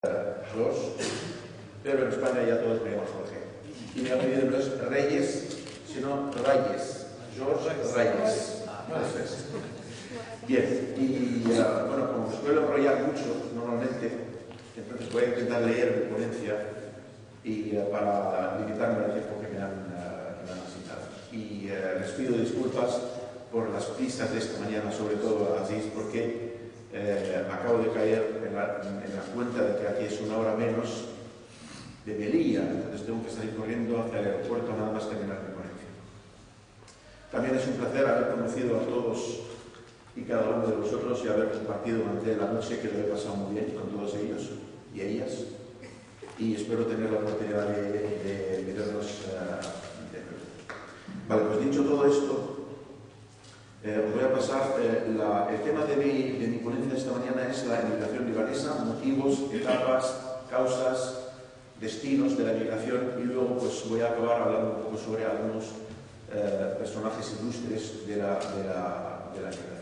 George, pero en España ya todos me llaman Jorge. Y mi apellido no es Reyes, sino Reyes. George Reyes. Eso es. Bien, y bueno, como suelo enrollar mucho normalmente, entonces voy a intentar leer mi ponencia y para limitarme al tiempo que me han asignado. Y les pido disculpas por las prisas de esta mañana, sobre todo a Aziz, porque acabo de caer en la cuenta de que aquí es una hora menos de Melilla, entonces tengo que salir corriendo hacia el aeropuerto nada más terminar mi ponencia. También es un placer haber conocido a todos y cada uno de vosotros y haber compartido durante la noche, que lo he pasado muy bien con todos ellos y ellas, y espero tener la oportunidad de verlos de nuevo. Vale, pues dicho todo esto, os voy a pasar, el tema de mi ponencia de esta mañana es la emigración libanesa, motivos, etapas, causas, destinos de la emigración, y luego pues voy a acabar hablando un poco sobre algunos personajes ilustres de la emigración.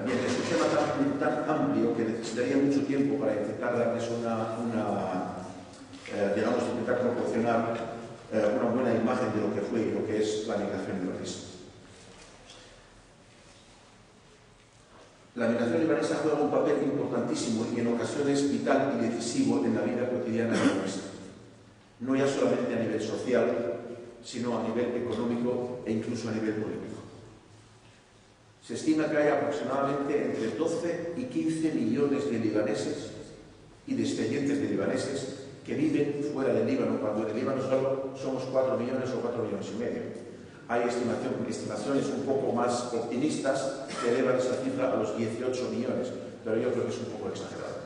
Bien, es un tema tan amplio que necesitaría mucho tiempo para intentar darles digamos, intentar proporcionar una buena imagen de lo que fue y lo que es la migración libanesa. La migración libanesa juega un papel importantísimo y en ocasiones vital y decisivo en la vida cotidiana libanesa. No ya solamente a nivel social, sino a nivel económico e incluso a nivel político. Se estima que hay aproximadamente entre 12 y 15 millones de libaneses y descendientes de libaneses que viven fuera del Líbano, cuando en el Líbano solo somos 4 millones o 4 millones y medio. Hay estimaciones un poco más optimistas que elevan esa cifra a los 18 millones, pero yo creo que es un poco exagerado.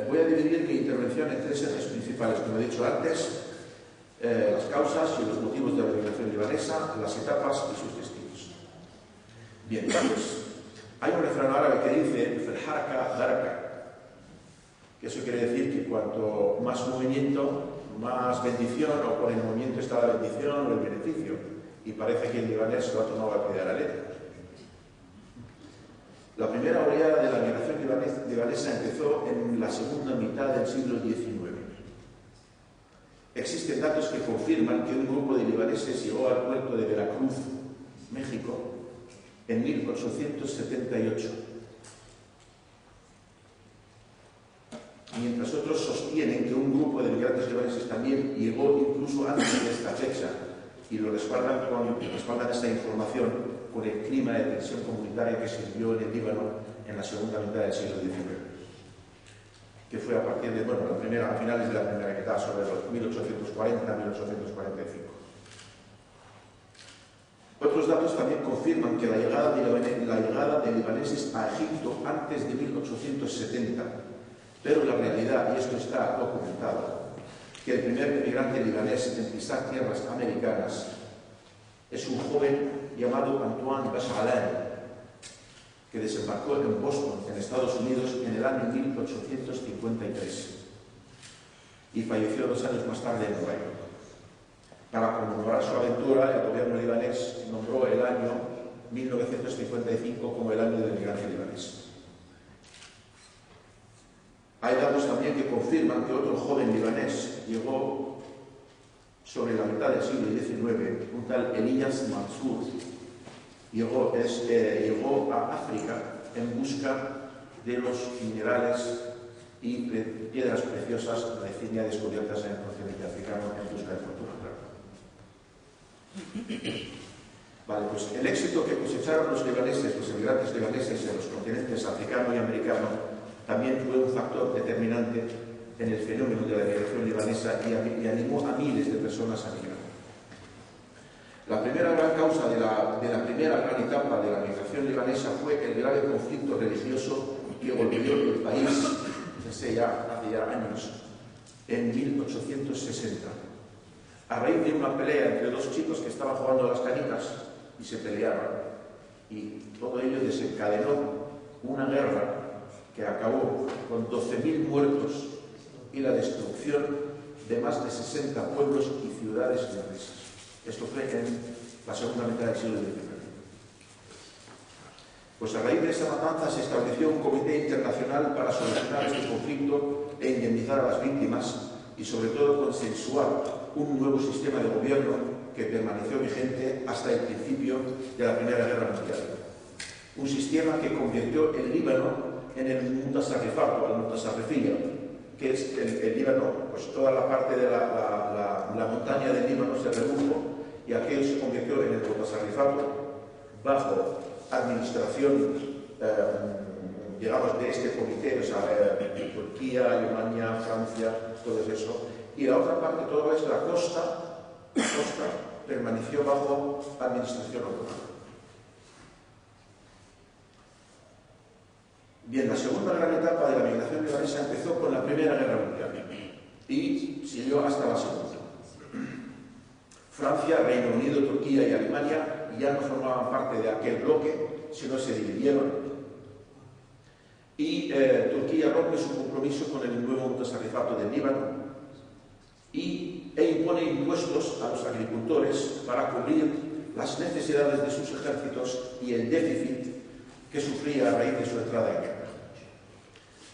Voy a dividir mi intervención en 3 ejes principales, como he dicho antes: las causas y los motivos de la migración libanesa, las etapas y sus destinos. Bien, pues hay un refrán árabe que dice "Felharaka daraka", que eso quiere decir que cuanto más movimiento, más bendición, o por el movimiento está la bendición o el beneficio, y parece que el libanés lo ha tomado a pie de la letra. La primera oleada de la migración libanesa empezó en la segunda mitad del siglo XIX. Existen datos que confirman que un grupo de libaneses llegó al puerto de Veracruz, México, en 1878. Mientras otros sostienen que un grupo de migrantes libaneses también llegó incluso antes de esta fecha, y lo respaldan esta información con el clima de tensión comunitaria que se vivió en el Líbano en la segunda mitad del siglo XIX, que fue a partir de, bueno, a finales de la primera mitad, sobre los 1840-1845. Otros datos también confirman que la llegada de libaneses a Egipto antes de 1870, pero la realidad, y esto está documentado, que el primer emigrante libanés en pisar tierras americanas es un joven llamado Antoine Basalan, que desembarcó en Boston, en Estados Unidos, en el año 1853 y falleció 2 años más tarde en Nueva York. Para conmemorar su aventura, el gobierno libanés nombró el año 1955 como el año del migrante libanés. Hay datos también que confirman que otro joven libanés llegó sobre la mitad del siglo XIX, un tal Elías Mansour, llegó a África en busca de los minerales y piedras preciosas recién ya descubiertas en el continente africano, en busca de fortuna. Vale, pues el éxito que cosecharon los emigrantes libaneses en los continentes africano y americano, también fue un factor determinante en el fenómeno de la migración libanesa y animó a miles de personas a migrar. La primera gran causa de la primera gran etapa de la migración libanesa fue el grave conflicto religioso que golpeó el país hace ya años, en 1860, a raíz de una pelea entre 2 chicos que estaban jugando a las canicas y se pelearon. Y todo ello desencadenó una guerra que acabó con 12.000 muertos y la destrucción de más de 60 pueblos y ciudades libanesas. Esto fue en la segunda mitad del siglo XIX. Pues a raíz de esa matanza se estableció un comité internacional para solucionar este conflicto e indemnizar a las víctimas y sobre todo consensuar un nuevo sistema de gobierno que permaneció vigente hasta el principio de la Primera Guerra Mundial. Un sistema que convirtió el Líbano en el Mutasarrifato, el Mutasarrifía, que es el Líbano, pues toda la parte de la montaña del Líbano se redujo y aquello se convirtió en el Mutasarrifato bajo administración, digamos, de este comité, o sea, Turquía, Alemania, Francia, todo eso. Y la otra parte, toda la costa permaneció bajo administración otomana. Bien, la segunda gran etapa de la migración libanesa empezó con la Primera Guerra Mundial y siguió hasta la Segunda. Francia, Reino Unido, Turquía y Alemania ya no formaban parte de aquel bloque, sino se dividieron. Y Turquía rompe su compromiso con el nuevo Mutasarrifato del Líbano e impone impuestos a los agricultores para cubrir las necesidades de sus ejércitos y el déficit que sufría a raíz de su entrada en guerra.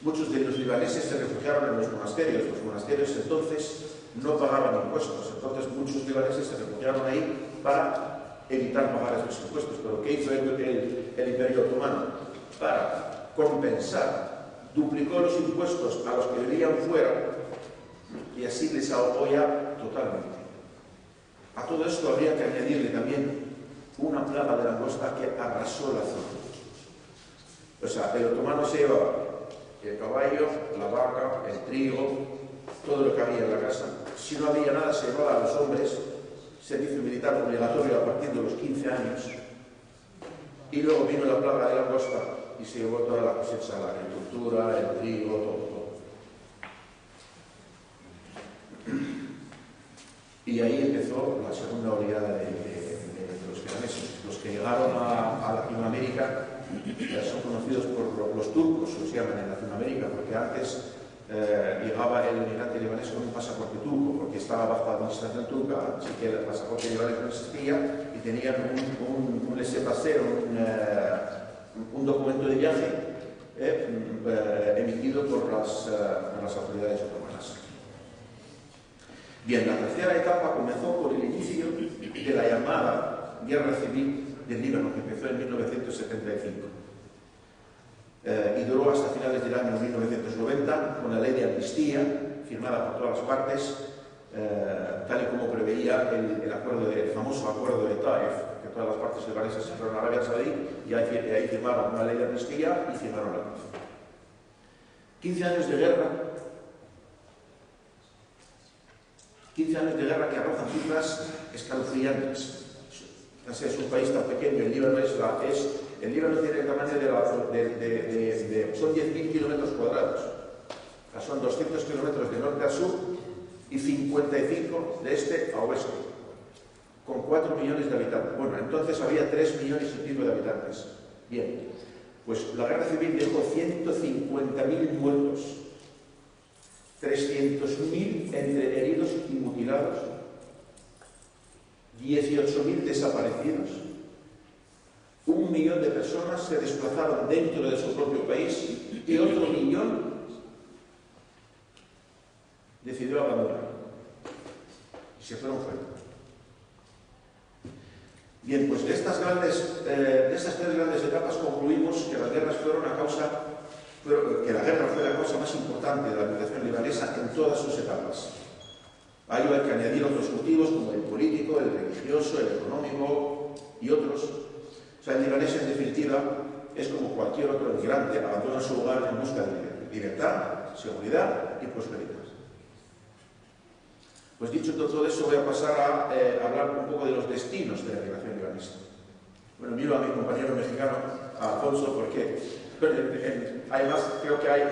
Muchos de los libaneses se refugiaron en los monasterios. Los monasterios entonces no pagaban impuestos, entonces muchos libaneses se refugiaron ahí para evitar pagar esos impuestos. Pero ¿qué hizo el Imperio Otomano? Para compensar, duplicó los impuestos a los que vivían fuera y así les ahogó ya totalmente. A todo esto habría que añadirle también una plaga de langosta que arrasó la zona. O sea, el otomano se llevaba el caballo, la vaca, el trigo, todo lo que había en la casa. Si no había nada, se llevaba a los hombres, servicio militar obligatorio a partir de los 15 años. Y luego vino la plaga de langosta y se llevó toda la cosecha, la agricultura, el trigo, todo. Y ahí empezó la segunda oleada de los libaneses. Los que llegaron a Latinoamérica son conocidos por los turcos, los llaman en Latinoamérica, porque antes llegaba el inmigrante libanés con un pasaporte turco, porque estaba bajo administración turca, así que el pasaporte libanés no existía y tenían un laissez-passer, un documento de viaje emitido por las autoridades otomanas. Bien, la tercera etapa comenzó por el inicio de la llamada Guerra Civil del Líbano, que empezó en 1975 y duró hasta finales del año 1990 con la ley de amnistía firmada por todas las partes, tal y como preveía el famoso acuerdo de Taif, que todas las partes libanesas se fueron a Arabia Saudí y ahí firmaron una ley de amnistía y firmaron la paz. 15 años de guerra. 15 años de guerra que arrojan cifras escalofriantes. Es un país tan pequeño, el Líbano tiene el tamaño son 10.000 kilómetros cuadrados. O sea, son 200 kilómetros de norte a sur y 55 de este a oeste, con 4 millones de habitantes. Bueno, entonces había 3 millones y pico de habitantes. Bien, pues la guerra civil dejó 150.000 muertos, 300.000 entre heridos y mutilados, 18.000 desaparecidos, 1 millón de personas se desplazaron dentro de su propio país y otro millón decidió abandonar y se fueron fuera. Bien, pues de estas tres grandes etapas concluimos que las guerras que la guerra fue la causa más importante de la migración libanesa en todas sus etapas. A ello hay que añadir otros motivos como el político, el religioso, el económico y otros. O sea, el libanés en definitiva es como cualquier otro migrante, abandona su hogar en busca de libertad, seguridad y prosperidad. Pues dicho todo eso, voy a pasar a hablar un poco de los destinos de la migración libanesa. Bueno, miro a mi compañero mexicano, a Alfonso, porque además creo que hay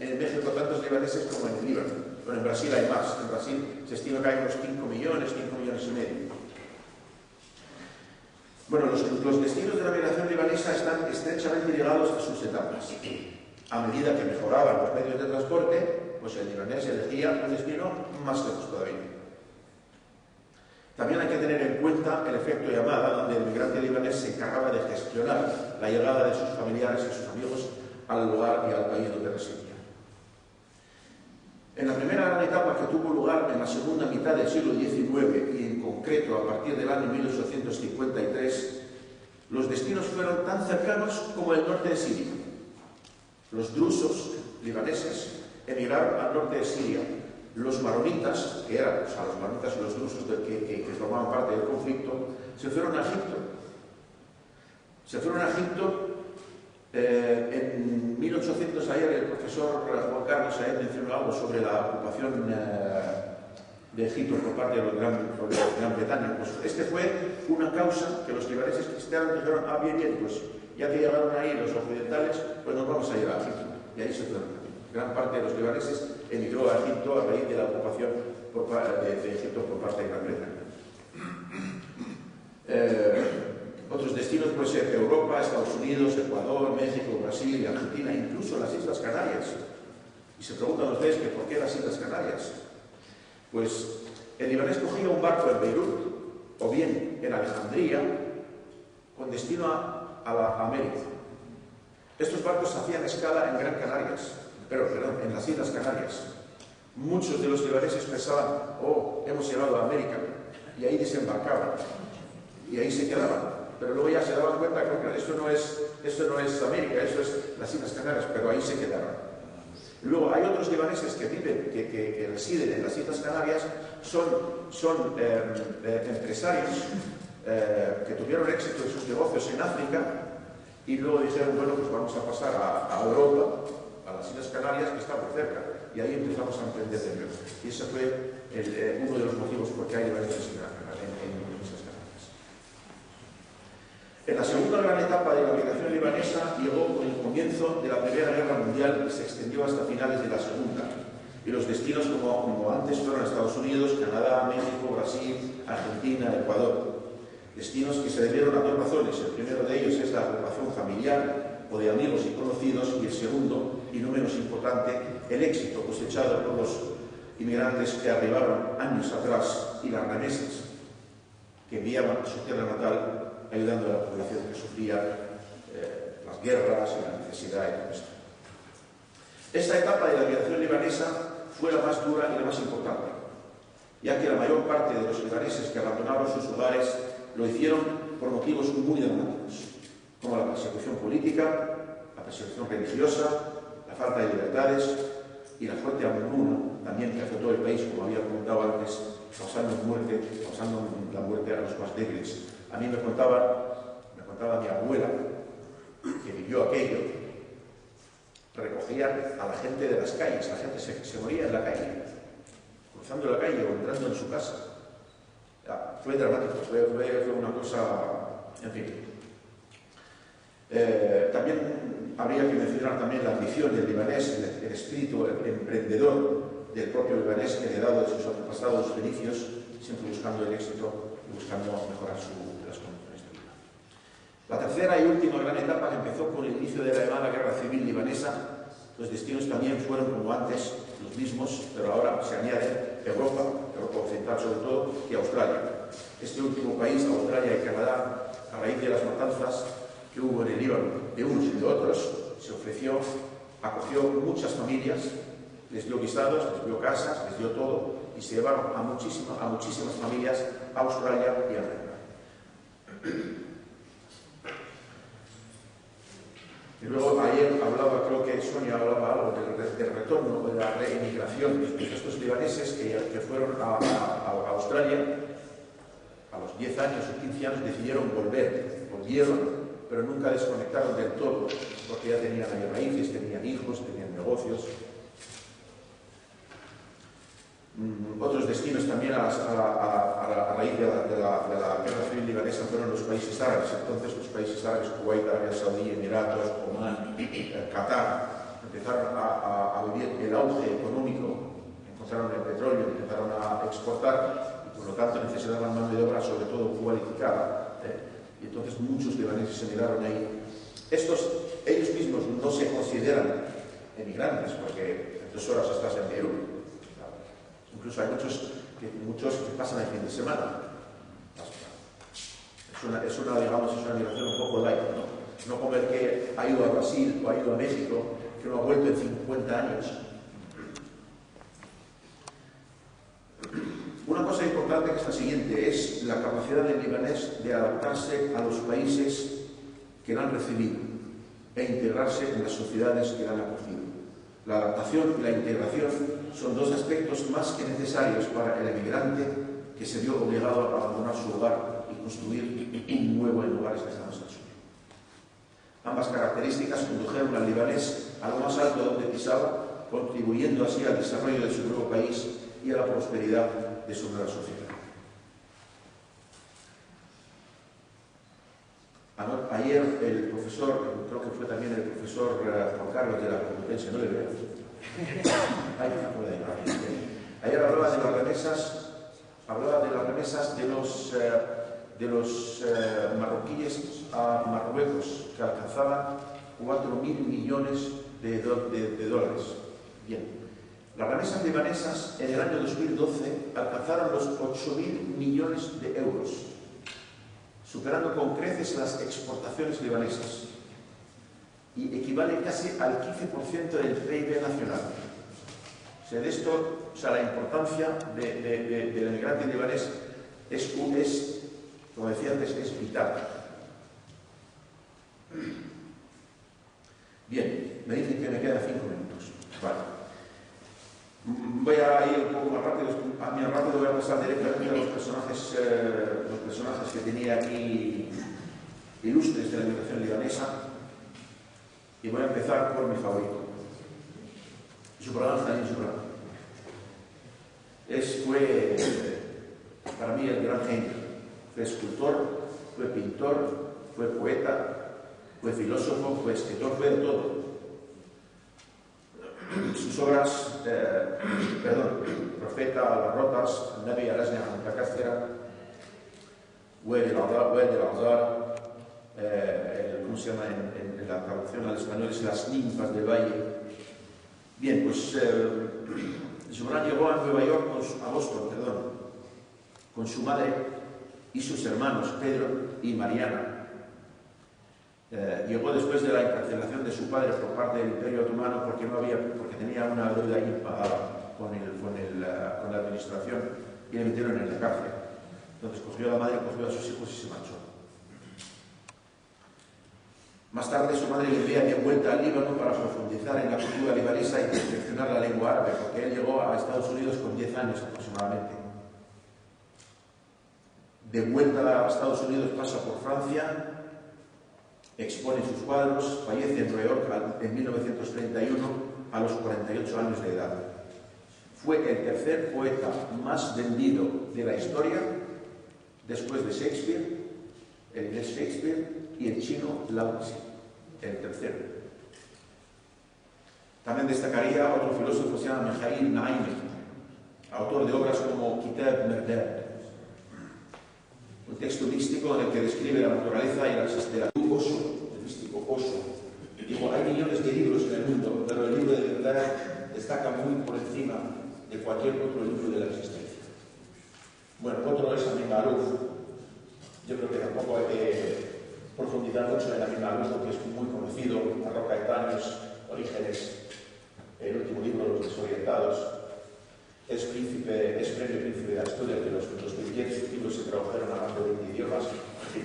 en México tantos libaneses como en el Líbano. Bueno, en Brasil hay más. En Brasil se estima que hay unos 5 millones y medio. Bueno, los destinos de la migración libanesa están estrechamente ligados a sus etapas. A medida que mejoraban los medios de transporte, pues el libanés elegía un destino más lejos todavía. También hay que tener en cuenta el efecto llamada, donde el migrante libanés se encargaba de gestionar la llegada de sus familiares y sus amigos al lugar y al país donde residían. En la primera gran etapa que tuvo lugar en la segunda mitad del siglo XIX y en concreto a partir del año 1853, los destinos fueron tan cercanos como el norte de Siria. Los drusos libaneses emigraron al norte de Siria. Los maronitas, que eran los maronitas y los drusos que formaban parte del conflicto, se fueron a Egipto. Se fueron a Egipto en 1800. Ayer el profesor Juan Carlos Saez mencionó algo sobre la ocupación de Egipto por parte de los Gran Bretaña. Pues este fue una causa que los libaneses cristianos dijeron: ah, bien, pues ya que llegaron ahí los occidentales, pues nos vamos a ir a Egipto. Y ahí se fueron. Gran parte de los libaneses emigró a Egipto a raíz de la ocupación de Egipto por parte de Gran Bretaña. Otros destinos pueden ser Europa, Estados Unidos, Ecuador, México, Brasil, Argentina, incluso las Islas Canarias. Y se preguntan ustedes que por qué las Islas Canarias. Pues el libanés cogía un barco en Beirut o bien en Alejandría con destino a América. Estos barcos hacían escala en Gran Canarias, perdón, en las Islas Canarias. Muchos de los libaneses pensaban: oh, hemos llegado a América, y ahí desembarcaban y ahí se quedaban. Pero luego ya se daban cuenta que esto no es América, eso es las Islas Canarias, pero ahí se quedaban. Luego hay otros libaneses que viven, que residen en las Islas Canarias, son empresarios que tuvieron éxito en sus negocios en África y luego dijeron: bueno, pues vamos a pasar a Europa, a las Islas Canarias, que está muy cerca, y ahí empezamos a emprender de nuevo. Y ese fue uno de los motivos por qué hay libaneses en Islas Canarias. En la segunda gran etapa de la migración libanesa llegó con el comienzo de la Primera Guerra Mundial y se extendió hasta finales de la Segunda. Y los destinos, como antes, fueron Estados Unidos, Canadá, México, Brasil, Argentina, Ecuador. Destinos que se debieron a dos razones. El primero de ellos es la agrupación familiar o de amigos y conocidos, y el segundo, y no menos importante, el éxito cosechado por los inmigrantes que arribaron años atrás y las remesas que enviaban a su tierra natal, ayudando a la población que sufría las guerras y la necesidad y todo esto. Esta etapa de la migración libanesa fue la más dura y la más importante, ya que la mayor parte de los libaneses que abandonaron sus hogares lo hicieron por motivos muy dramáticos, como la persecución política, la persecución religiosa, la falta de libertades y la fuerte hambruna también que afectó el país, como había comentado antes, causando la muerte a los más débiles. A mí me contaba mi abuela, que vivió aquello, recogía a la gente de las calles, la gente se moría en la calle, cruzando la calle o entrando en su casa. Fue dramático, fue una cosa, en fin. También habría que mencionar también la ambición del libanés, el espíritu emprendedor del propio libanés, heredado de sus antepasados fenicios, siempre buscando el éxito y buscando mejorar las condiciones de vida. La tercera y última gran etapa, que empezó con el inicio de la llamada Guerra Civil libanesa, los destinos también fueron, como antes, los mismos, pero ahora se añade Europa Occidental sobre todo, y Australia. Este último país, Australia y Canadá, a raíz de las matanzas que hubo en el Líbano de unos y de otros, se acogió muchas familias, les dio visados, les dio casas, les dio todo, y se llevaron a muchísimas familias a Australia y a Canadá. Y luego ayer creo que Sonia hablaba algo del retorno, de la reemigración de estos libaneses que fueron a Australia a los 10 años o 15 años, decidieron volvieron, pero nunca desconectaron del todo, porque ya tenían ahí raíces, tenían hijos, tenían negocios. Otros destinos también a raíz de la guerra civil libanesa fueron los países árabes. Entonces los países árabes, Kuwait, Arabia Saudí, Emiratos, Omán, Qatar, empezaron a vivir el auge económico, encontraron el petróleo, empezaron a exportar y por lo tanto necesitaban mano de obra, sobre todo cualificada. Y entonces muchos libaneses emigraron ahí. Ellos mismos no se consideran emigrantes porque en 2 horas estás en Beirut. Incluso hay muchos que pasan el fin de semana. Es una migración un poco light, ¿no? No como el que ha ido a Brasil o ha ido a México, que no ha vuelto en 50 años. Una cosa importante que es la siguiente, es la capacidad del libanés de adaptarse a los países que lo han recibido e integrarse en las sociedades que lo han acogido. La adaptación y la integración son dos aspectos más que necesarios para el emigrante que se vio obligado a abandonar su hogar y construir un nuevo en lugares lejanos al sur. Ambas características condujeron al libanés a lo más alto donde pisaba, contribuyendo así al desarrollo de su nuevo país y a la prosperidad de su nueva sociedad. Ayer el profesor, creo que fue también el profesor Juan Carlos de la Complutense, no le veo. Ayer hablaba de las remesas de los marroquíes a Marruecos, que alcanzaban 4.000 millones de dólares. Bien. Las remesas libanesas en el año 2012 alcanzaron los 8.000 millones de euros, superando con creces las exportaciones libanesas y equivale casi al 15% del PIB nacional. O sea, de esto, la importancia del emigrante libanés es, como decía antes, es vital. Bien, me dicen que me quedan 5 minutos. Vale. Voy a ir un poco más rápido. Voy a pasar directamente a los personajes que tenía aquí ilustres de la emigración libanesa. Y voy a empezar por mi favorito, Gibran Khalil Gibran. Fue para mí el gran genio. Fue escultor, fue pintor, fue poeta, fue filósofo, fue escritor, fue de todo. Sus obras, Profeta, Las Rotas, Nabi Al-Ajna Al-Mutakathira, Wadi al-Azhar, ¿cómo se llama en la traducción al español? Es Las Ninfas del Valle. Bien, pues Gibran llegó a Nueva York, a Boston, con su madre y sus hermanos, Pedro y Mariana. Llegó después de la encarcelación de su padre por parte del Imperio Otomano porque tenía una deuda impagada con la administración y le metieron en la cárcel. Entonces cogió a la madre, cogió a sus hijos y se marchó. Más tarde su madre le envía de vuelta al Líbano para profundizar en la cultura libanesa y perfeccionar la lengua árabe, porque él llegó a Estados Unidos con 10 años aproximadamente. De vuelta a Estados Unidos pasa por Francia, expone sus cuadros, fallece en Nueva York en 1931 a los 48 años de edad. Fue el tercer poeta más vendido de la historia, después de Shakespeare, el inglés Shakespeare, y el chino Lao Tzu, el tercero. También destacaría otro filósofo que se llama Mijail Naimi, autor de obras como Kitab Merdad, un texto místico en el que describe la naturaleza y la existencia. Osho, el místico Osho, dijo: hay millones de libros en el mundo, pero el libro de verdad destaca muy por encima de cualquier otro libro de la existencia. Bueno, otro es Amin Maalouf. Yo creo que tampoco hay que profundizar mucho en Amin Maalouf, porque es muy conocido: Marroca, Etaños, Orígenes, el último libro, Los Desorientados. Es premio príncipe de Asturias, de los 2010 sus libros se tradujeron a más de 20 idiomas. En fin.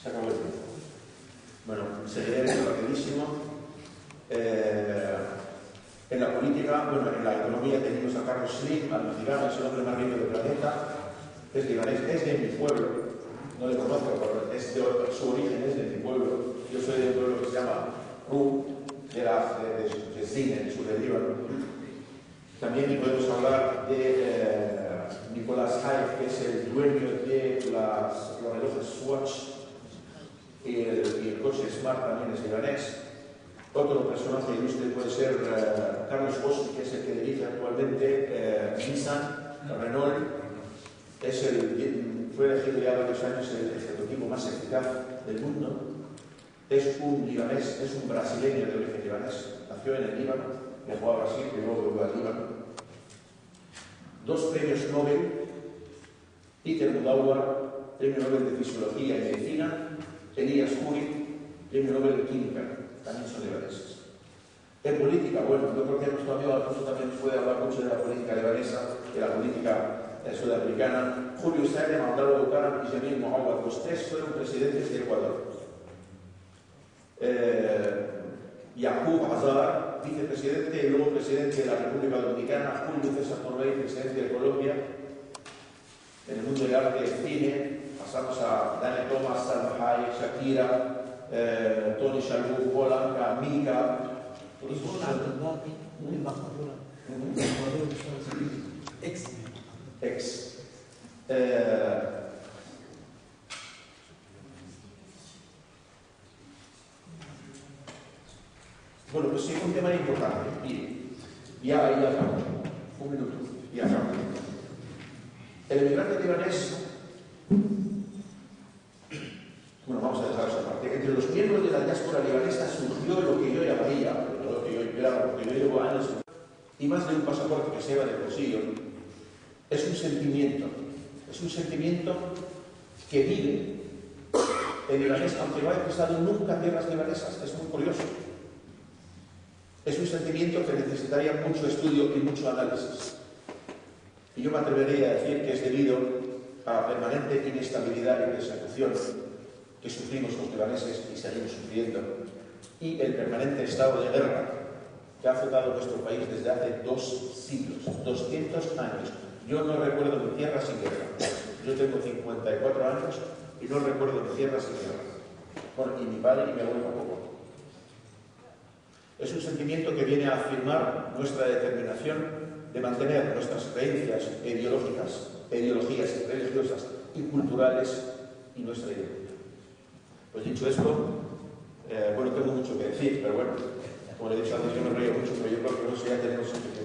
Se acabó el tiempo. Bueno, seguiré esto rapidísimo. En la política, en la economía tenemos a Carlos Slim, almacenado, es el hombre más rico del planeta. Es libanés, es de mi pueblo. No le conozco, pero su origen es de mi pueblo. Yo soy de un pueblo que se llama Rum, de Zin, en el sur del Líbano. También podemos hablar de Nicolás Haif, que es el dueño de los relojes Swatch, y el coche Smart también es libanés. Otro personaje ilustre puede ser Carlos Ghosn, que es el que dirige actualmente Nissan, Renault. Fue elegido ya varios años el prototipo más eficaz del mundo. Es un libanés, es un brasileño de origen libanés. Nació en el Líbano, viajó a Brasil y luego volvió al Líbano. 2 premios Nobel. Peter Mudawar Premio Nobel de Fisiología y Medicina, Elías Khoury, Premio Nobel de Química, también son libaneses. En política, bueno, yo creo que nuestro amigo Alfonso también puede hablar mucho de la política libanesa, de la política sudafricana. Julio César, Mandalo Bucaram y Jamil Mohamed, los tres fueron presidentes de Ecuador. Yaqub Azar, vicepresidente y luego presidente de la República Dominicana. Julio César Torrey, presidente de Colombia. En el mundo del arte y el cine pasamos a Daniel Thomas, Salma Hayek, Shakira, Tony Shalhoub, Polanca, Mika. Ex. Bueno, pues sí, un tema importante. Mire, ya acabo. Un minuto. Ya acabo. El emigrante libanés. Bueno, vamos a dejar esa parte. Entre los miembros de la diáspora libanesa surgió lo que yo llamaría, lo que yo esperaba, porque yo llevo años, y más de un pasaporte que se lleva de bolsillo, es un sentimiento que vive el libanés, aunque no haya pisado nunca tierras libanesas. Es muy curioso. Es un sentimiento que necesitaría mucho estudio y mucho análisis. Y yo me atrevería a decir que es debido a la permanente inestabilidad y persecución que sufrimos los libaneses y seguimos sufriendo, y el permanente estado de guerra que ha azotado nuestro país desde hace 2 siglos, 200 años. Yo no recuerdo mi tierra sin guerra. Yo tengo 54 años y no recuerdo mi tierra sin guerra. Bueno, y mi padre y mi abuelo tampoco. Es un sentimiento que viene a afirmar nuestra determinación de mantener nuestras creencias ideológicas, religiosas y culturales y nuestra identidad. Pues dicho esto, bueno, tengo mucho que decir, pero bueno, como le he dicho antes, yo me río mucho, pero yo creo que no sé, ya tenemos suficiente.